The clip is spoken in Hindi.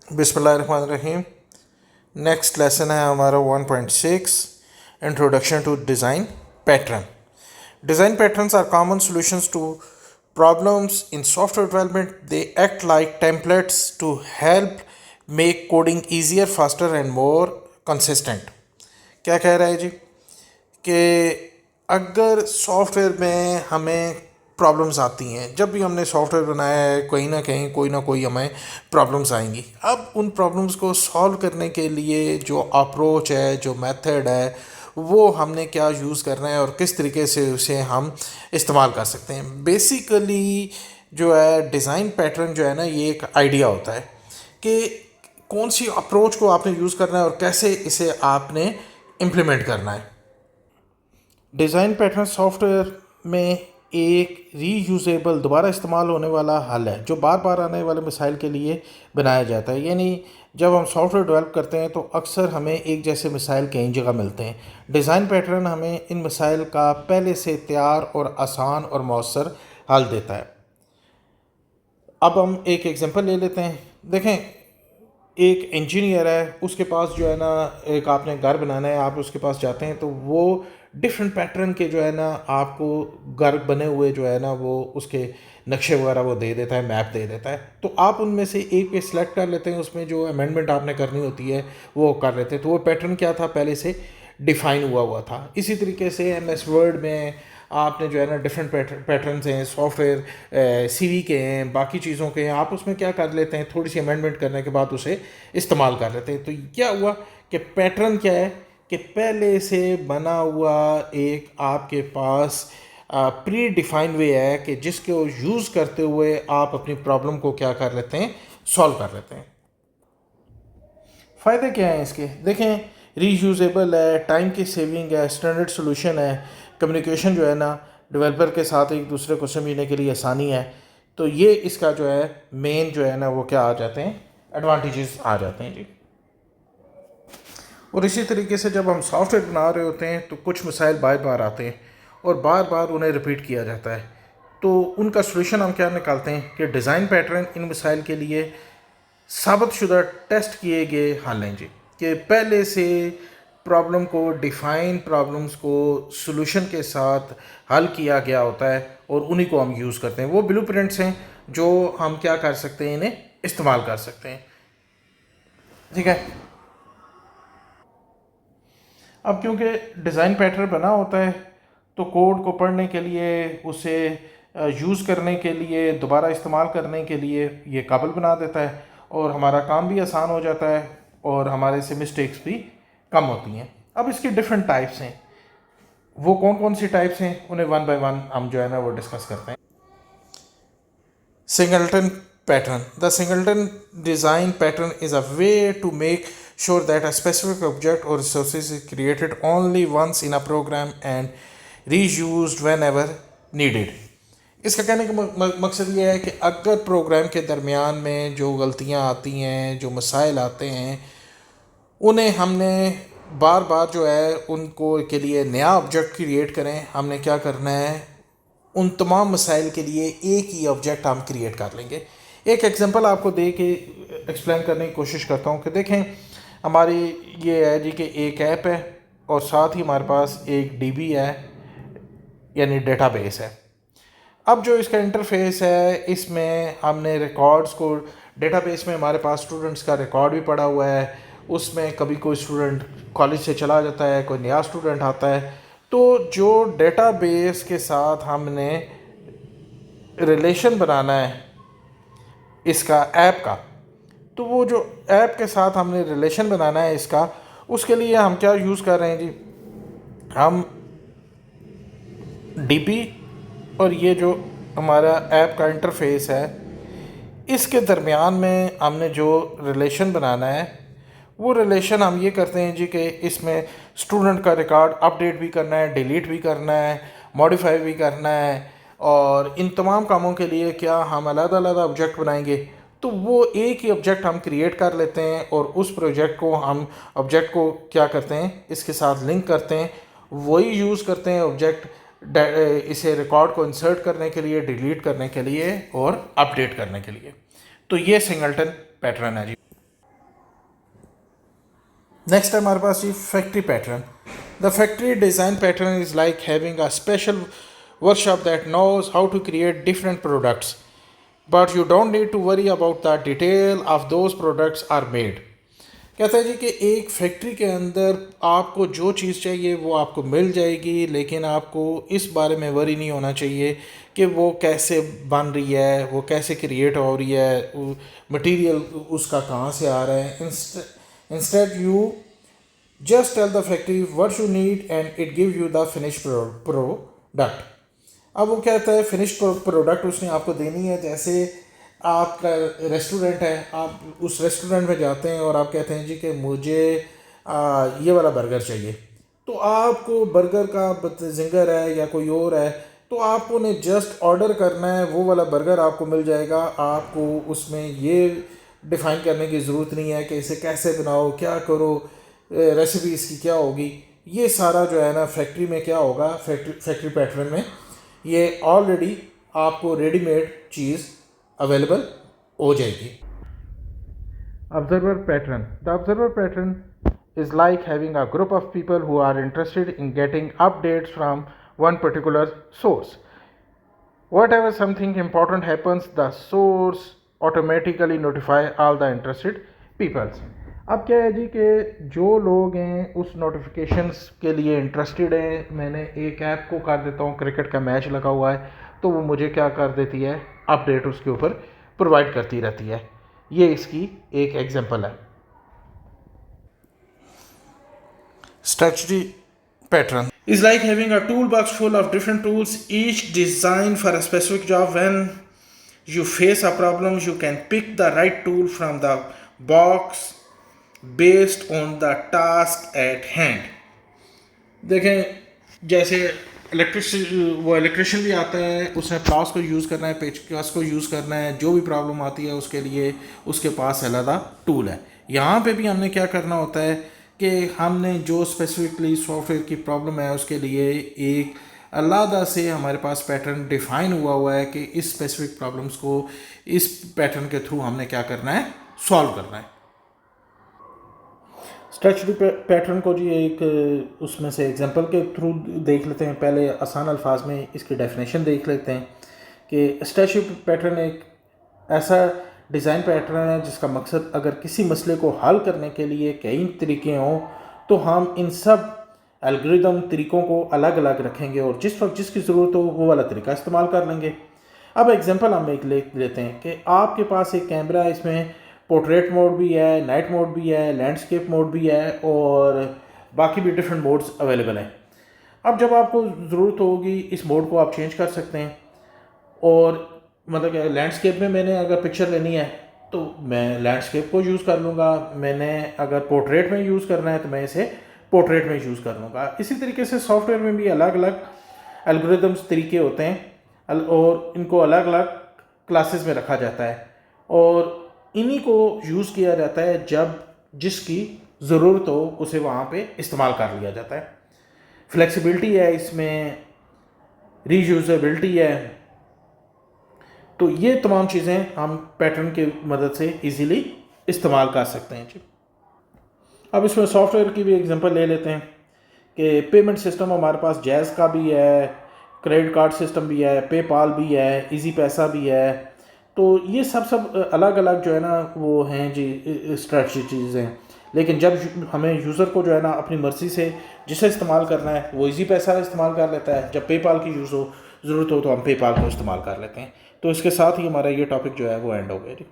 बिस्मिल्लाहिर्रहमानिर्रहीम। नेक्स्ट लेसन है हमारा 1.6 introduction to design pattern. Design patterns are common solutions to problems in software development. They act like templates to help make coding easier, faster and more consistent. क्या कह रहा है जी कि अगर सॉफ्टवेयर में हमें प्रॉब्लम्स आती हैं, जब भी हमने सॉफ्टवेयर बनाया है कहीं ना कहीं कोई ना कोई हमें प्रॉब्लम्स आएंगी। अब उन प्रॉब्लम्स को सॉल्व करने के लिए जो अप्रोच है, जो मेथड है, वो हमने क्या यूज़ करना है और किस तरीके से उसे हम इस्तेमाल कर सकते हैं। बेसिकली जो है डिज़ाइन पैटर्न जो है ना, ये एक आइडिया होता है कि कौन सी अप्रोच को आपने यूज़ करना है और कैसे इसे आपने इम्प्लीमेंट करना है। डिज़ाइन पैटर्न सॉफ्टवेयर में एक रीयूजेबल दोबारा इस्तेमाल होने वाला हल है जो बार बार आने वाले मसाइल के लिए बनाया जाता है। यानी जब हम सॉफ्टवेयर डेवलप करते हैं तो अक्सर हमें एक जैसे मसाइल कई जगह मिलते हैं। डिज़ाइन पैटर्न हमें इन मसाइल का पहले से तैयार और आसान और मौसर हल देता है। अब हम एक एग्जांपल ले लेते हैं। देखें, एक इंजीनियर है, उसके पास जो है ना, एक आपने घर बनाना है, आप उसके पास जाते हैं तो वो डिफरेंट पैटर्न के जो है ना आपको घर बने हुए जो है ना वो उसके नक्शे वगैरह वो दे देता है, मैप दे देता है। तो आप उनमें से एक पे सिलेक्ट कर लेते हैं, उसमें जो अमेंडमेंट आपने करनी होती है वो कर लेते हैं। तो वो पैटर्न क्या था, पहले से डिफाइन हुआ हुआ था। इसी तरीके से MS वर्ड में आपने जो है ना डिफरेंट पैटर्न्स हैं, सॉफ्टवेयर CV के हैं, बाकी चीज़ों के हैं, आप उसमें क्या कर लेते हैं, थोड़ी सी अमेंडमेंट करने के बाद उसे इस्तेमाल कर लेते हैं। तो क्या हुआ कि पैटर्न क्या है कि पहले से बना हुआ एक आपके पास प्री डिफाइंड वे है कि जिसको यूज़ करते हुए आप अपनी प्रॉब्लम को क्या कर लेते हैं, सॉल्व कर लेते हैं। फ़ायदे क्या हैं इसके, देखें, रीयूजेबल है, टाइम की सेविंग है, स्टैंडर्ड सोल्यूशन है, कम्युनिकेशन जो है ना डेवलपर के साथ एक दूसरे को समझने के लिए आसानी है। तो ये इसका जो है मेन जो है ना वो क्या आ जाते हैं, एडवांटेजेस आ जाते हैं जी। और इसी तरीके से जब हम सॉफ्टवेयर बना रहे होते हैं तो कुछ मसाइल बार बार आते हैं और बार बार उन्हें रिपीट किया जाता है। तो उनका सोल्यूशन हम क्या निकालते हैं कि डिज़ाइन पैटर्न इन मसाइल के लिए साबितशुदा टेस्ट किए गए हल हैं जी। कि पहले से प्रॉब्लम को डिफाइन प्रॉब्लम्स को सॉल्यूशन के साथ हल किया गया होता है और उन्हीं को हम यूज़ करते हैं। वो ब्लूप्रिंट्स हैं जो हम क्या कर सकते हैं, इन्हें इस्तेमाल कर सकते हैं। ठीक है। अब क्योंकि डिज़ाइन पैटर्न बना होता है तो कोड को पढ़ने के लिए, उसे यूज़ करने के लिए, दोबारा इस्तेमाल करने के लिए ये काबिल बना देता है और हमारा काम भी आसान हो जाता है और हमारे से मिस्टेक्स भी कम होती हैं। अब इसकी डिफरेंट टाइप्स हैं, वो कौन कौन सी टाइप्स हैं उन्हें वन बाय वन हम जो है ना वो डिस्कस करते हैं। Singleton pattern. The singleton design pattern is a way to make sure that a specific object or resource is created only once in a program and reused whenever needed. इसका कहने का मकसद ये है कि अगर प्रोग्राम के दरमियान में जो गलतियाँ आती हैं, जो मसाइल आते हैं, उन्हें हमने बार बार जो है उनको के लिए नया ऑब्जेक्ट क्रिएट करें। हमने क्या करना है, उन तमाम मसाइल के लिए एक ही ऑब्जेक्ट हम क्रिएट कर लेंगे। एक एग्जांपल आपको दे के एक्सप्लेन करने की कोशिश करता हूँ कि देखें, हमारी ये है जी कि एक ऐप है और साथ ही हमारे पास एक DB है, यानी डेटाबेस है। अब जो इसका इंटरफेस है, इसमें हमने रिकॉर्ड्स को, डेटाबेस में हमारे पास स्टूडेंट्स का रिकॉर्ड भी पड़ा हुआ है। उसमें कभी कोई स्टूडेंट कॉलेज से चला जाता है, कोई नया स्टूडेंट आता है। तो जो डेटाबेस के साथ हमने रिलेशन बनाना है इसका ऐप का, तो वो जो ऐप के साथ हमने रिलेशन बनाना है इसका, उसके लिए हम क्या यूज़ कर रहे हैं जी, हम DB और ये जो हमारा ऐप का इंटरफेस है, इसके दरमियान में हमने जो रिलेशन बनाना है वो रिलेशन हम ये करते हैं जी कि इसमें स्टूडेंट का रिकॉर्ड अपडेट भी करना है, डिलीट भी करना है, मॉडिफाई भी करना है। और इन तमाम कामों के लिए क्या हम अलग-अलग ऑब्जेक्ट बनाएंगे, तो वो एक ही ऑब्जेक्ट हम क्रिएट कर लेते हैं और उस प्रोजेक्ट को हम ऑब्जेक्ट को क्या करते हैं, इसके साथ लिंक करते हैं, वही यूज़ करते हैं ऑब्जेक्ट इसे रिकॉर्ड को इंसर्ट करने के लिए, डिलीट करने के लिए और अपडेट करने के लिए। तो ये सिंगलटन पैटर्न है जी। नेक्स्ट है हमारे पास ये factory pattern. The factory design pattern is like having a special workshop that knows how to create different products but you don't need to worry about the detail of those products are made. कहता है जी कि एक फैक्ट्री के अंदर आपको जो चीज़ चाहिए वो आपको मिल जाएगी, लेकिन आपको इस बारे में वरी नहीं होना चाहिए कि वो कैसे बन रही है, वो कैसे क्रिएट हो रही है, मटेरियल उसका कहाँ से आ रहा है. Instead you just tell the factory what you need and it gives you the finished product. अब वो कहता है फिनिश प्रोडक्ट उसने आपको देनी है. जैसे आपका रेस्टोरेंट है, आप उस रेस्टोरेंट में जाते हैं और आप कहते हैं जी कि मुझे ये वाला बर्गर चाहिए, तो आपको बर्गर का जिंगर है या कोई और है, तो आपको ने जस्ट ऑर्डर करना है, वो वाला बर्गर आपको मिल जाएगा. आपको उसमें ये डिफ़ाइन करने की ज़रूरत नहीं है कि इसे कैसे बनाओ, क्या करो, रेसिपी इसकी क्या होगी. ये सारा जो है ना फैक्ट्री में क्या होगा, फैक्ट्री पैटर्न में ये ऑलरेडी आपको रेडीमेड चीज़ अवेलेबल हो जाएगी. Observer pattern. The observer pattern is like having a group of people who are interested in getting updates from one particular source. Whatever something important happens, the source automatically notify all the interested peoples. अब क्या है जी कि जो लोग हैं उस नोटिफिकेशंस के लिए इंटरेस्टेड हैं, मैंने एक ऐप को कर देता हूँ, क्रिकेट का मैच लगा हुआ है तो वो मुझे क्या कर देती है, अपडेट उसके ऊपर प्रोवाइड करती रहती है. ये इसकी एक एग्जांपल है. Strategy pattern is like having a toolbox full of different tools, each designed for a specific job. When you face a problem, you can pick the right tool from the box based on the task at hand. देखें जैसे इलेक्ट्रिशियन भी आता है, उसने प्लास को यूज़ करना है, पेचकस को यूज़ करना है, जो भी प्रॉब्लम आती है उसके लिए उसके पास अलग टूल है. यहाँ पे भी हमने क्या करना होता है कि हमने जो स्पेसिफिकली सॉफ्टवेयर की प्रॉब्लम है उसके लिए एक अलग से हमारे पास पैटर्न डिफाइन हुआ है कि इस स्पेसिफिक प्रॉब्लम्स को इस पैटर्न के थ्रू हमने क्या करना है, सॉल्व करना है. स्ट्रेटजी पैटर्न को जी एक उसमें से एग्जांपल के थ्रू देख लेते हैं. पहले आसान अल्फाज में इसकी डेफिनेशन देख लेते हैं कि स्ट्रेटजी पैटर्न एक ऐसा डिज़ाइन पैटर्न है जिसका मकसद अगर किसी मसले को हल करने के लिए कई तरीके हों तो हम इन सब एल्गोरिदम तरीक़ों को अलग अलग रखेंगे और जिस वक्त जिसकी ज़रूरत हो वो वाला तरीका इस्तेमाल कर लेंगे. अब एग्जांपल हम एक लेते हैं कि आपके पास एक कैमरा है, इसमें पोर्ट्रेट मोड भी है, नाइट मोड भी है, लैंडस्केप मोड भी है और बाकी भी डिफरेंट मोड्स अवेलेबल हैं. अब जब आपको ज़रूरत होगी इस मोड को आप चेंज कर सकते हैं. और मतलब लैंडस्केप में मैंने अगर पिक्चर लेनी है तो मैं लैंडस्केप को यूज़ कर लूँगा, मैंने अगर पोर्ट्रेट में यूज़ करना है तो मैं इसे पोर्ट्रेट में यूज़ कर लूँगा. इसी तरीके से सॉफ्टवेयर में भी अलग अलग एल्गोरिदम्स तरीके होते हैं और इनको अलग अलग क्लासेस में रखा जाता है और इन्हीं को यूज़ किया जाता है जब जिसकी ज़रूरत हो उसे वहाँ पे इस्तेमाल कर लिया जाता है. फ्लेक्सिबिलिटी है इसमें, रीयूजेबिलिटी है, तो ये तमाम चीज़ें हम पैटर्न की मदद से इजीली इस्तेमाल कर सकते हैं जी. अब इसमें सॉफ्टवेयर की भी एग्जांपल ले लेते हैं कि पेमेंट सिस्टम हमारे पास जैज़ का भी है, क्रेडिट कार्ड सिस्टम भी है, पेपाल भी है, इजी पैसा भी है. तो ये सब अलग अलग जो है ना वो हैं जी स्ट्रेटजी चीज़ें. लेकिन जब हमें यूज़र को जो है ना अपनी मर्ज़ी से जिसे इस्तेमाल करना है वो इजी पैसा इस्तेमाल कर लेता है. जब पेपाल की ज़रूरत हो तो हम पेपाल को इस्तेमाल कर लेते हैं. तो इसके साथ ही हमारा ये टॉपिक जो है वो एंड हो गया जी.